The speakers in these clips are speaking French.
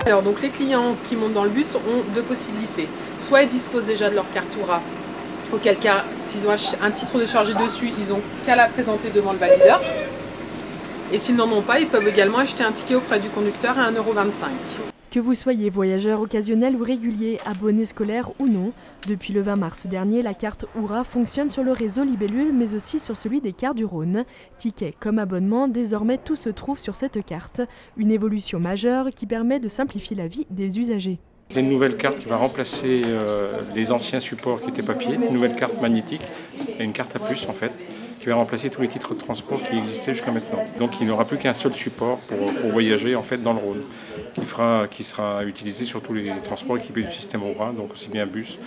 Alors donc les clients qui montent dans le bus ont deux possibilités. Soit ils disposent déjà de leur carte Oura, auquel cas s'ils ont un titre de chargé dessus, ils n'ont qu'à la présenter devant le valideur. Et s'ils n'en ont pas, ils peuvent également acheter un ticket auprès du conducteur à 1,25 €. Que vous soyez voyageur occasionnel ou régulier, abonné scolaire ou non, depuis le 20 mars dernier, la carte Oura fonctionne sur le réseau Libellule mais aussi sur celui des cars du Rhône. Tickets comme abonnement, désormais tout se trouve sur cette carte. Une évolution majeure qui permet de simplifier la vie des usagers. C'est une nouvelle carte qui va remplacer les anciens supports qui étaient papier, une nouvelle carte magnétique, et une carte à puce en fait, qui va remplacer tous les titres de transport qui existaient jusqu'à maintenant. Donc il n'y aura plus qu'un seul support pour voyager en fait dans le Rhône, qui sera utilisé sur tous les transports équipés du système Oura, donc aussi bien bus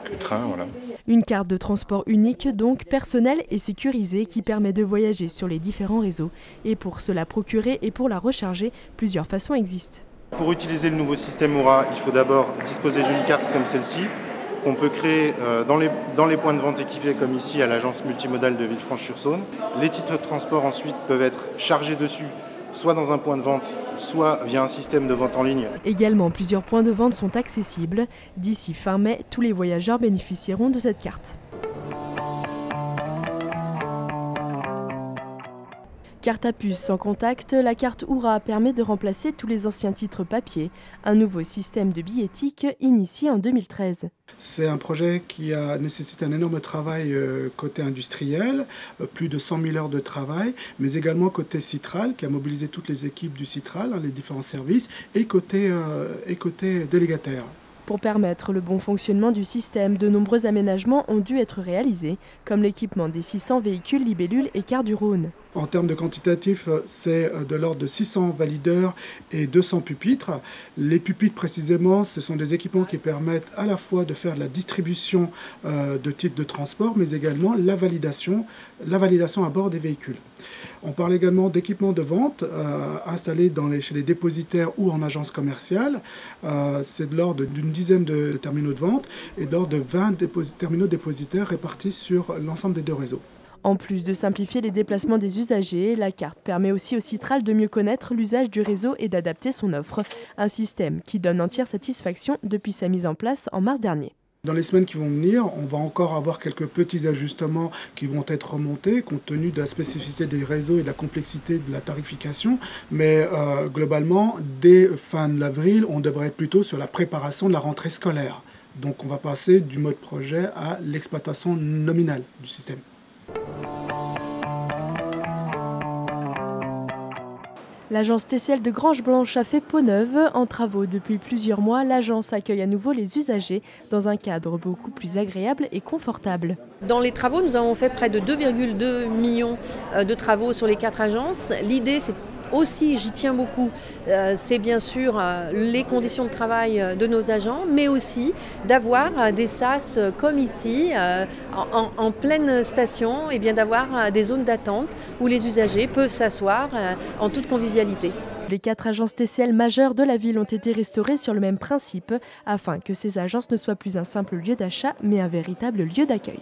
que train. Voilà. Une carte de transport unique, donc personnelle et sécurisée, qui permet de voyager sur les différents réseaux. Et pour se la procurer et pour la recharger, plusieurs façons existent. Pour utiliser le nouveau système Oura, il faut d'abord disposer d'une carte comme celle-ci, qu'on peut créer dans les points de vente équipés comme ici à l'agence multimodale de Villefranche-sur-Saône. Les titres de transport ensuite peuvent être chargés dessus, soit dans un point de vente, soit via un système de vente en ligne. Également, plusieurs points de vente sont accessibles. D'ici fin mai, tous les voyageurs bénéficieront de cette carte. Carte à puce sans contact, la carte Oura permet de remplacer tous les anciens titres papier, un nouveau système de billettique initié en 2013. C'est un projet qui a nécessité un énorme travail côté industriel, plus de 100 000 heures de travail, mais également côté Citral, qui a mobilisé toutes les équipes du Citral, les différents services, et côté délégataire. Pour permettre le bon fonctionnement du système, de nombreux aménagements ont dû être réalisés, comme l'équipement des 600 véhicules Libellule et cars du Rhône. En termes de quantitatif, c'est de l'ordre de 600 valideurs et 200 pupitres. Les pupitres, précisément, ce sont des équipements qui permettent à la fois de faire la distribution de titres de transport, mais également la validation à bord des véhicules. On parle également d'équipements de vente installés chez les dépositaires ou en agence commerciale. C'est de l'ordre d'une dizaine de terminaux de vente et de l'ordre de 20 terminaux dépositaires répartis sur l'ensemble des deux réseaux. En plus de simplifier les déplacements des usagers, la carte permet aussi au Citral de mieux connaître l'usage du réseau et d'adapter son offre. Un système qui donne entière satisfaction depuis sa mise en place en mars dernier. Dans les semaines qui vont venir, on va encore avoir quelques petits ajustements qui vont être remontés compte tenu de la spécificité des réseaux et de la complexité de la tarification. Mais globalement, dès fin de l'avril, on devrait être plutôt sur la préparation de la rentrée scolaire. Donc on va passer du mode projet à l'exploitation nominale du système. L'agence TCL de Grange-Blanche a fait peau neuve. En travaux depuis plusieurs mois, l'agence accueille à nouveau les usagers dans un cadre beaucoup plus agréable et confortable. Dans les travaux, nous avons fait près de 2,2 millions de travaux sur les 4 agences. L'idée, c'est aussi, j'y tiens beaucoup, c'est bien sûr les conditions de travail de nos agents, mais aussi d'avoir des sas comme ici, en pleine station, et bien d'avoir des zones d'attente où les usagers peuvent s'asseoir en toute convivialité. Les 4 agences TCL majeures de la ville ont été restaurées sur le même principe, afin que ces agences ne soient plus un simple lieu d'achat, mais un véritable lieu d'accueil.